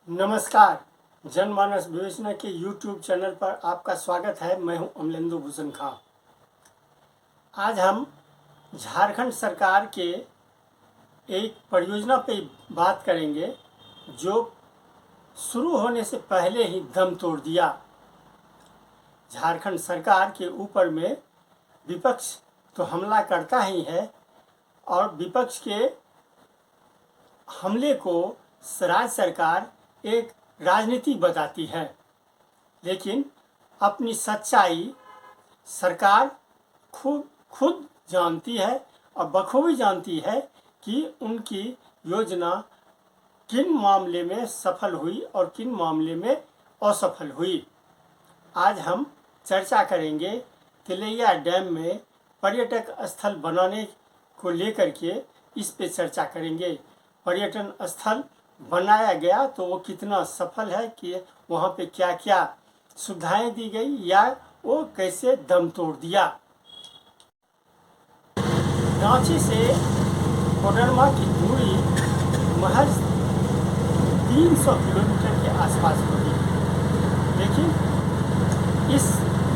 नमस्कार। जनमानस विवेचना के YouTube चैनल पर आपका स्वागत है। मैं हूं अमलेंदु भूषण खां। आज हम झारखंड सरकार के एक परियोजना पे बात करेंगे जो शुरू होने से पहले ही दम तोड़ दिया। झारखंड सरकार के ऊपर में विपक्ष तो हमला करता ही है और विपक्ष के हमले को राज्य सरकार एक राजनीति बताती है, लेकिन अपनी सच्चाई सरकार खुद जानती है और बखूबी जानती है कि उनकी योजना किन मामले में सफल हुई और किन मामले में असफल हुई। आज हम चर्चा करेंगे तिलैया डैम में पर्यटक स्थल बनाने को लेकर के इस पे चर्चा करेंगे। पर्यटन स्थल बनाया गया तो वो कितना सफल है कि वहाँ पे क्या क्या सुविधाएं दी गई या वो कैसे दम तोड़ दिया। रांची से कोडरमा की दूरी महज 300 किलोमीटर के आसपास होगी, लेकिन इस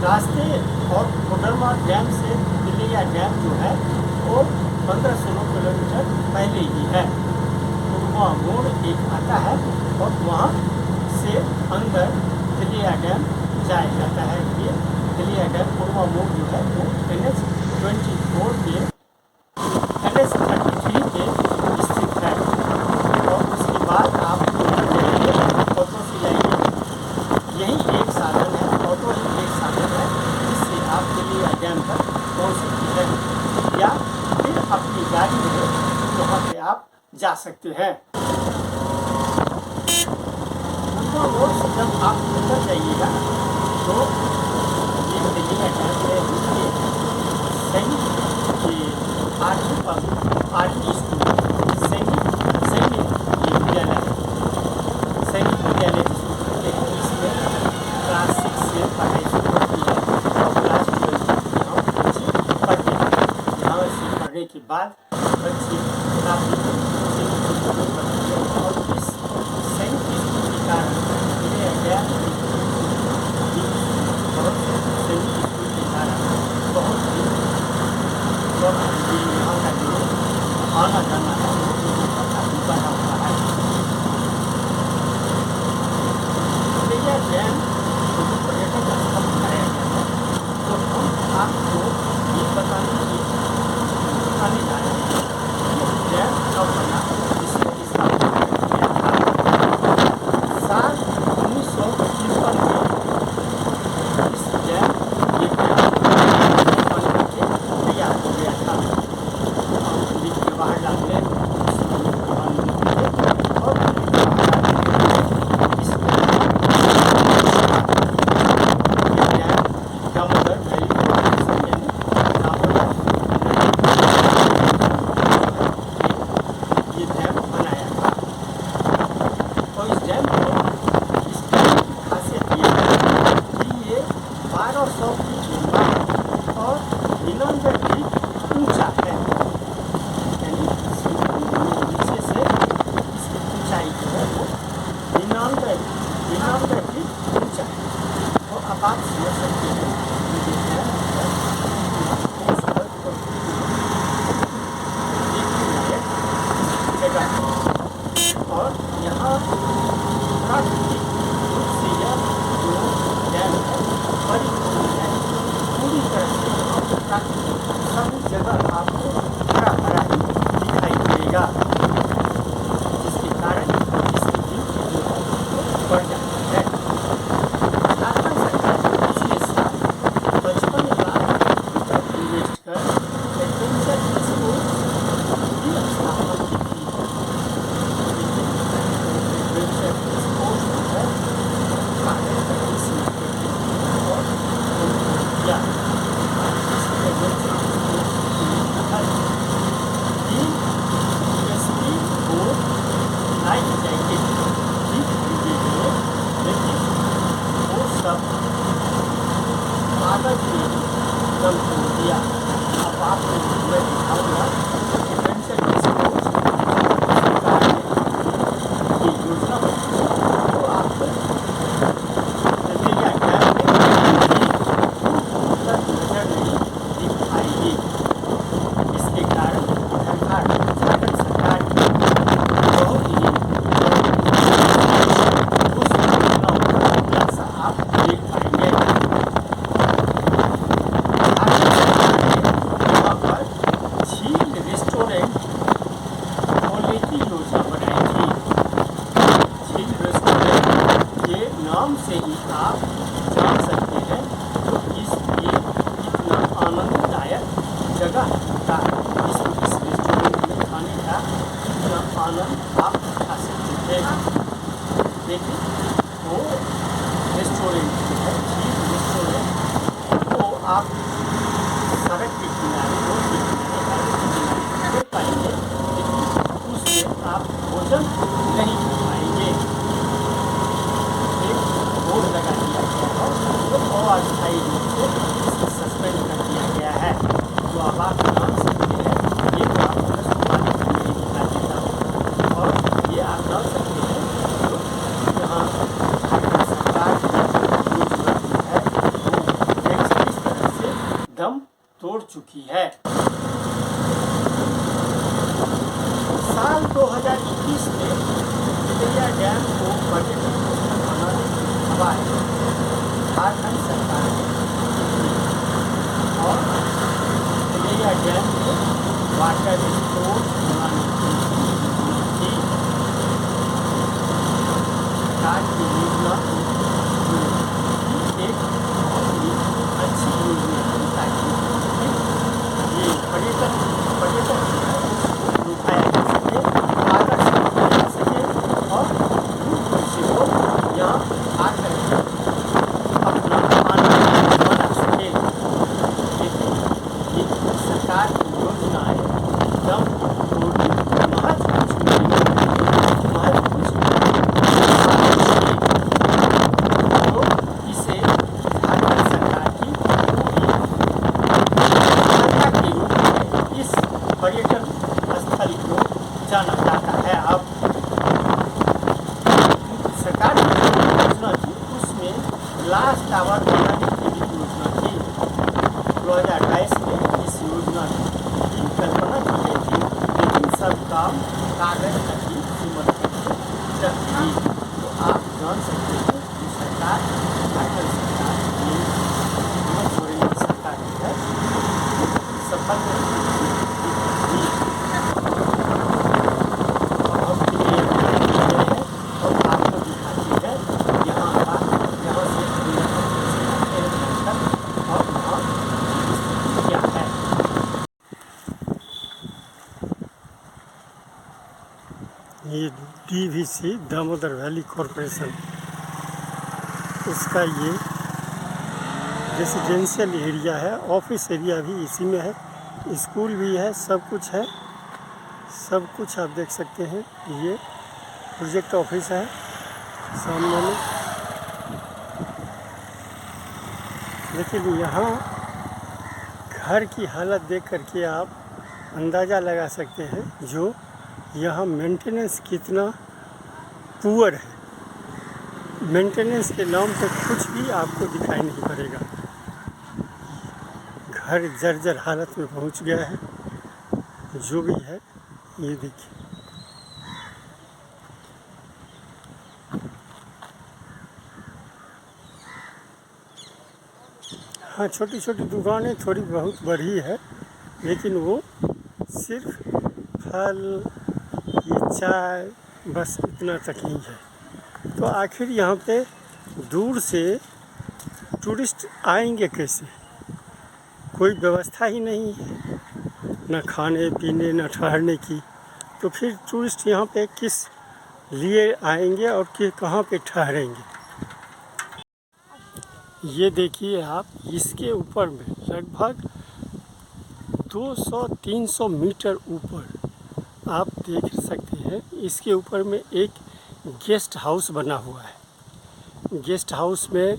रास्ते और कोडरमा डैम से तिलैया डैम जो है वो 15-16 किलोमीटर पहले ही है। वहाँ मोड़ एक आता है और वहाँ से अंदर तिलैया डैम जाया जाता है। ये तिलैया डैम पूर्वा मोड़ जो है वो NH-24 के NH-33 के स्थित है। और उसके बाद आप ऑटो से जाइए, यही एक साधन है, ऑटो ही एक साधन है जिससे आप तिलैया डैम तक पहुँच सकते हैं, या फिर अपनी गाड़ी में वहाँ पे आप जा सकते हैं। रोड से जब आप उतर जाइएगा तो ये तिलैया डैम में सैनिक के आर्मी स्कूल सैनिक विद्यालय जिसको कहते हैं, इसमें क्लास 6 से पढ़ाई शुरू होती है और क्लास 12 यहाँ बच्चे पढ़ते हैं। यहाँ से पढ़ने के बाद बच्चे काफ़ी और इस सैनिक स्कूल के कारण तिलैया डैम और सैनिक स्कूल के कारण से ही आप जान सकते हैं तो ये कितना आनंददायक जगह होता है। इस रेस्टोरेंट में खाने का कितना आनंद आप उठा सकते हैं। देखिए वो रेस्टोरेंट जो है चीज रेस्टोरेंट, तो आप सड़क के किनारे रोड के किनारे देख पाएंगे, लेकिन उसमें आप भोजन नहीं कर पाएंगे। एक बोर्ड लगा दिया गया है जो अस्थायी रूप से इसको सस्पेंड कर दिया गया है, तो अब आप जान सकते हैं। ये तो आपको नहीं दिखा देता हूँ, और ये आप जान सकते हैं तो यहाँ सरकार की योजना है वो इस तरह से दम तोड़ चुकी है। साल 2021 में तिलैया डैम को पर्यटन स्थल बनाने की खबर झारखंड सरकार ने और तिलैया डैम में वाटर स्टोर बनाने की सरकार की योजना एक बहुत ही अच्छी योजना है, ताकि ये पर्यटन रुकाया जा सके, आकर्षित किया जा सके और दूर से लोग यहाँ आकर अपना आनंद मना सके। लेकिन ये सरकार की योजना है दम तोड़ने तो इसे झारखंड सरकार की पूरी के रूप में इस पर्यटन स्थल को जाना जाता है। अब सरकार की जो योजना थी उसमें ग्लास टावर बनाने की भी योजना थी। 2028 में इस योजना की कल्पना की गई थी, लेकिन सब काम कागज की कीमत रख दी। तो आप जान सकते हैं कि सरकार झारखंड सरकार सरकार है सफल ये DVC दामोदर वैली कॉरपोरेशन, इसका ये रेजिडेंशियल एरिया है, ऑफिस एरिया भी इसी में है, स्कूल भी है, सब कुछ है, सब कुछ आप देख सकते हैं। ये प्रोजेक्ट ऑफिस है सामने में, लेकिन यहाँ घर की हालत देख करके आप अंदाज़ा लगा सकते हैं जो यहाँ मेंटेनेंस कितना पुअर है। मेंटेनेंस के नाम पे कुछ भी आपको दिखाई नहीं पड़ेगा। घर जर्जर हालत में पहुँच गया है, जो भी है ये देखिए। हाँ, छोटी छोटी दुकानें थोड़ी बहुत बढ़ी है, लेकिन वो सिर्फ फल, ये चाय, बस इतना तक ही है। तो आखिर यहाँ पे दूर से टूरिस्ट आएंगे कैसे? कोई व्यवस्था ही नहीं है, न खाने पीने न ठहरने की। तो फिर टूरिस्ट यहाँ पे किस लिए आएंगे और कहाँ पे ठहरेंगे? ये देखिए आप, इसके ऊपर में लगभग 200-300 मीटर ऊपर आप देख सकते हैं, इसके ऊपर में एक गेस्ट हाउस बना हुआ है। गेस्ट हाउस में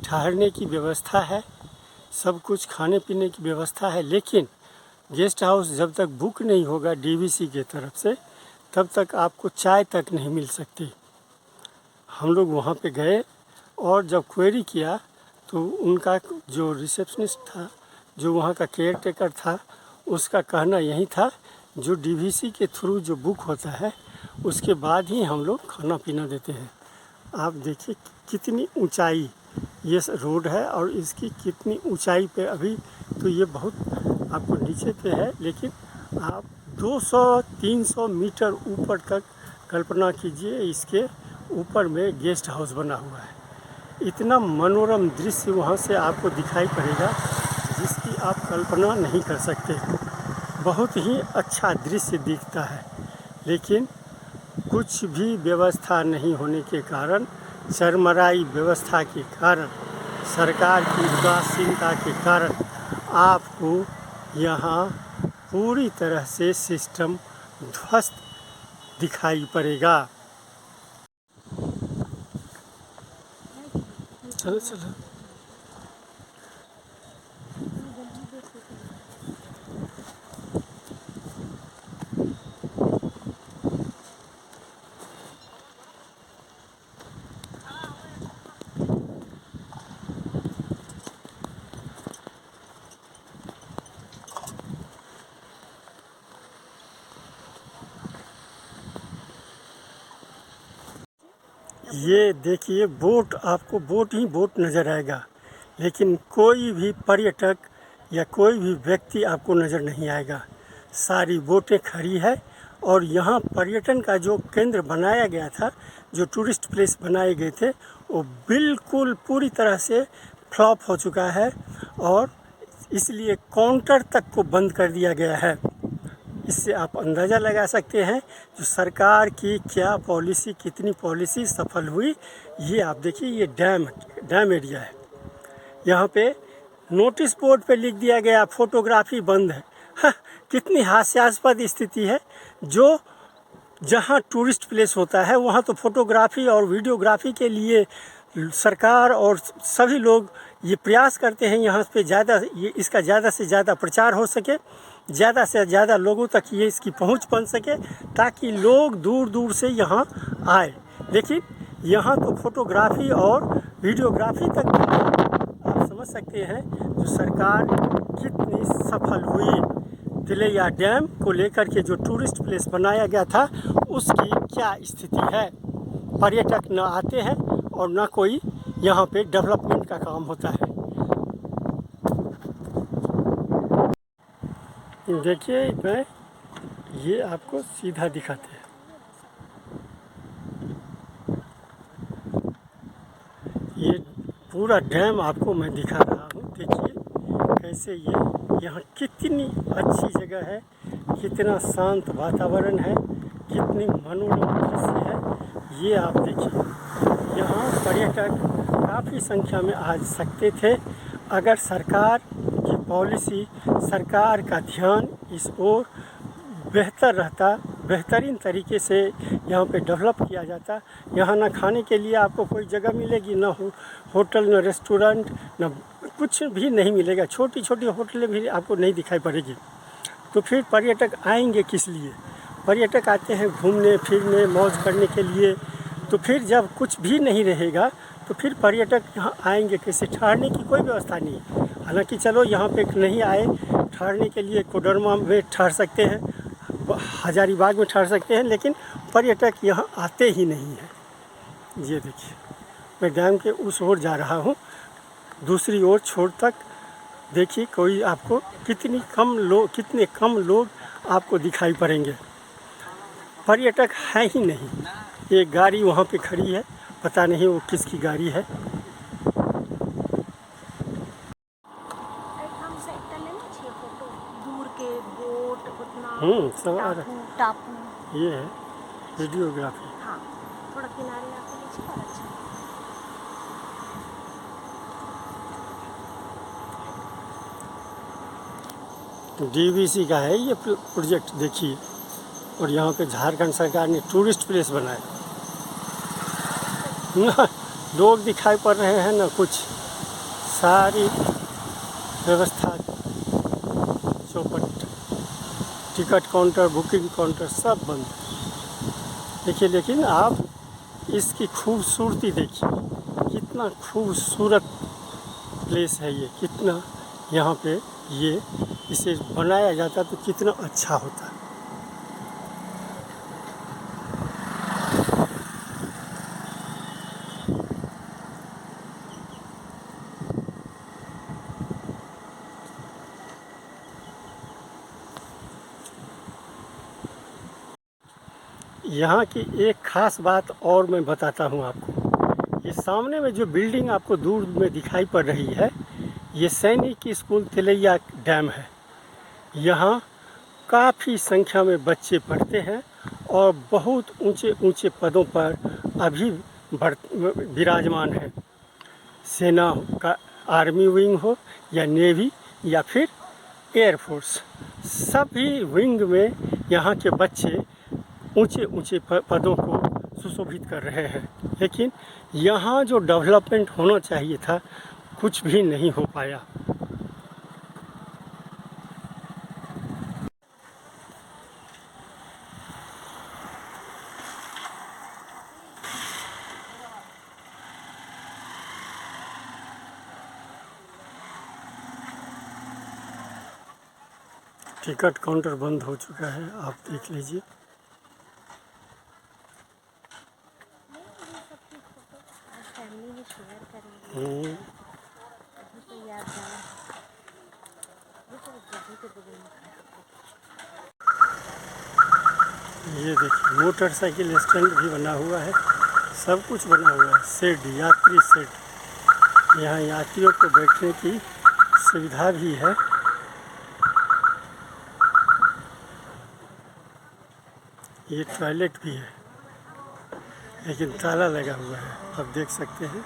ठहरने की व्यवस्था है, सब कुछ खाने पीने की व्यवस्था है, लेकिन गेस्ट हाउस जब तक बुक नहीं होगा DVC के तरफ से, तब तक आपको चाय तक नहीं मिल सकती। हम लोग वहाँ पे गए और जब क्वेरी किया तो उनका जो रिसेप्शनिस्ट था, जो वहाँ का केयर टेकर था, उसका कहना यही था जो DVC के थ्रू जो बुक होता है उसके बाद ही हम लोग खाना पीना देते हैं। आप देखिए कितनी ऊंचाई ये रोड है और इसकी कितनी ऊंचाई पे, अभी तो ये बहुत आपको नीचे पे है, लेकिन आप 200-300 मीटर ऊपर तक कल्पना कीजिए, इसके ऊपर में गेस्ट हाउस बना हुआ है। इतना मनोरम दृश्य वहाँ से आपको दिखाई पड़ेगा जिसकी आप कल्पना नहीं कर सकते। बहुत ही अच्छा दृश्य दिखता है, लेकिन कुछ भी व्यवस्था नहीं होने के कारण, चरमराई व्यवस्था के कारण, सरकार की उदासीनता के कारण आपको यहाँ पूरी तरह से सिस्टम ध्वस्त दिखाई पड़ेगा। चलो चलो। ये देखिए बोट, आपको बोट ही बोट नज़र आएगा, लेकिन कोई भी पर्यटक या कोई भी व्यक्ति आपको नज़र नहीं आएगा। सारी बोटें खड़ी है और यहाँ पर्यटन का जो केंद्र बनाया गया था, जो टूरिस्ट प्लेस बनाए गए थे, वो बिल्कुल पूरी तरह से फ्लॉप हो चुका है और इसलिए काउंटर तक को बंद कर दिया गया है। इससे आप अंदाज़ा लगा सकते हैं जो सरकार की क्या पॉलिसी, कितनी पॉलिसी सफल हुई। ये आप देखिए, ये डैम एरिया है। यहाँ पे नोटिस बोर्ड पे लिख दिया गया फोटोग्राफी बंद है। हाँ, कितनी हास्यास्पद स्थिति है। जो जहाँ टूरिस्ट प्लेस होता है वहाँ तो फोटोग्राफी और वीडियोग्राफी के लिए सरकार और सभी लोग ये प्रयास करते हैं यहाँ पे इसका ज़्यादा से ज़्यादा प्रचार हो सके, ज़्यादा से ज़्यादा लोगों तक ये इसकी पहुँच बन सके, ताकि लोग दूर दूर से यहाँ आए। लेकिन यहाँ तो फोटोग्राफी और वीडियोग्राफी तक आप समझ सकते हैं जो सरकार कितनी सफल हुई। तिलैया डैम को लेकर के जो टूरिस्ट प्लेस बनाया गया था उसकी क्या स्थिति है। पर्यटक न आते हैं और न कोई यहाँ पे डेवलपमेंट का काम होता है। देखिए, मैं ये आपको सीधा दिखाते हैं। ये पूरा डैम आपको मैं दिखा रहा हूँ। देखिए कैसे ये यहाँ कितनी अच्छी जगह है, कितना शांत वातावरण है, कितनी मनोरम दृश्य है। ये आप देखिए, यहाँ पर्यटक काफ़ी संख्या में आ सकते थे अगर सरकार की पॉलिसी, सरकार का ध्यान इस ओर बेहतर रहता, बेहतरीन तरीके से यहाँ पे डेवलप किया जाता। यहाँ ना खाने के लिए आपको कोई जगह मिलेगी, ना होटल, ना रेस्टोरेंट, ना कुछ भी नहीं मिलेगा। छोटी छोटी होटलें भी आपको नहीं दिखाई पड़ेगी। तो फिर पर्यटक आएंगे किस लिए? पर्यटक आते हैं घूमने फिरने, मौज करने के लिए। तो फिर जब कुछ भी नहीं रहेगा तो फिर पर्यटक यहाँ आएंगे कैसे? ठहरने की कोई व्यवस्था नहीं। हालांकि चलो यहाँ पे नहीं आए ठहरने के लिए, कोडरमा में ठहर सकते हैं, हजारीबाग में ठहर सकते हैं, लेकिन पर्यटक यहाँ आते ही नहीं हैं। ये देखिए, मैं डैम के उस ओर जा रहा हूँ, दूसरी ओर छोर तक। देखिए कोई आपको कितने कम लोग आपको दिखाई पड़ेंगे। पर्यटक है ही नहीं। एक गाड़ी वहाँ पे खड़ी है, पता नहीं वो किसकी गाड़ी है। सब आ रहा टापू। ये है वीडियोग्राफी। हाँ, थोड़ा किनारे आके लीजिए और अच्छा। डीवीसी का है ये प्रोजेक्ट, देखिए। और यहाँ पे झारखंड सरकार ने टूरिस्ट प्लेस बनाया। ना लोग दिखाई पड़ रहे हैं ना कुछ, सारी व्यवस्था चौपट, टिकट काउंटर, बुकिंग काउंटर सब बंद। देखिए, लेकिन आप इसकी खूबसूरती देखिए, कितना खूबसूरत प्लेस है ये, कितना यहाँ पे ये इसे बनाया जाता तो कितना अच्छा होता। यहाँ की एक ख़ास बात और मैं बताता हूँ आपको। ये सामने में जो बिल्डिंग आपको दूर में दिखाई पड़ रही है, ये सैनिक स्कूल तिलैया डैम है। यहाँ काफ़ी संख्या में बच्चे पढ़ते हैं और बहुत ऊंचे ऊंचे पदों पर अभी विराजमान हैं। सेना का आर्मी विंग हो या नेवी या फिर एयरफोर्स, सभी विंग में यहाँ के बच्चे ऊंचे ऊंचे पदों को सुशोभित कर रहे हैं। लेकिन यहाँ जो डेवलपमेंट होना चाहिए था, कुछ भी नहीं हो पाया। टिकट काउंटर बंद हो चुका है, आप देख लीजिए। फैमिली में शेयर करेंगे तो यादगार ये तो जगह के बगल में ये देखिए मोटरसाइकिल स्टैंड भी बना हुआ है, सब कुछ बना हुआ है। शेड, यात्री शेड, यहाँ यात्रियों को बैठने की सुविधा भी है। ये टॉयलेट भी है, लेकिन ताला लगा हुआ है, आप देख सकते हैं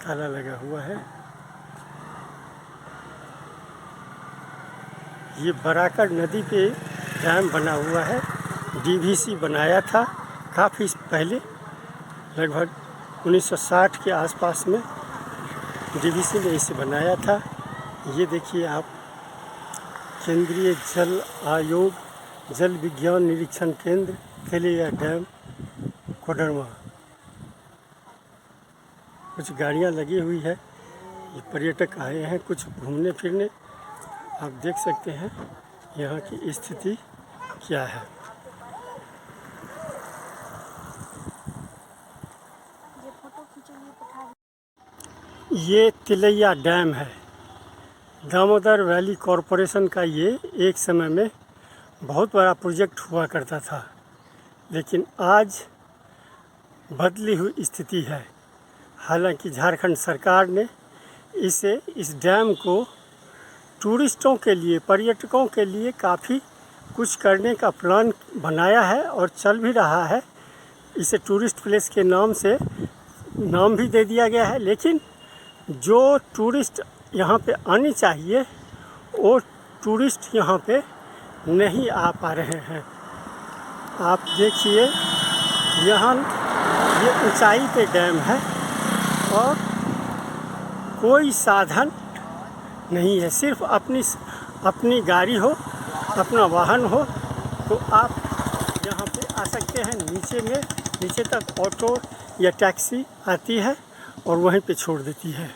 ताला लगा हुआ है। ये बराकर नदी पे डैम बना हुआ है, डीवीसी बनाया था काफ़ी पहले, लगभग 1960 के आसपास में डीवीसी ने इसे बनाया था। ये देखिए आप, केंद्रीय जल आयोग जल विज्ञान निरीक्षण केंद्र तिलैया डैम कोडरमा। कुछ गाड़ियाँ लगी हुई है, ये पर्यटक आए हैं कुछ घूमने फिरने। आप देख सकते हैं यहाँ की स्थिति क्या है। ये फोटो खींचेंगे पठा। ये तिलैया डैम है, दामोदर वैली कॉरपोरेशन का। ये एक समय में बहुत बड़ा प्रोजेक्ट हुआ करता था, लेकिन आज बदली हुई स्थिति है। हालांकि झारखंड सरकार ने इस डैम को टूरिस्टों के लिए, पर्यटकों के लिए काफ़ी कुछ करने का प्लान बनाया है और चल भी रहा है। इसे टूरिस्ट प्लेस के नाम से नाम भी दे दिया गया है, लेकिन जो टूरिस्ट यहाँ पे आने चाहिए वो टूरिस्ट यहाँ पे नहीं आ पा रहे हैं। आप देखिए यहाँ ये ऊंचाई पे डैम है और कोई साधन नहीं है। सिर्फ अपनी गाड़ी हो, अपना वाहन हो तो आप यहाँ पे आ सकते हैं। नीचे तक ऑटो या टैक्सी आती है और वहीं पे छोड़ देती है।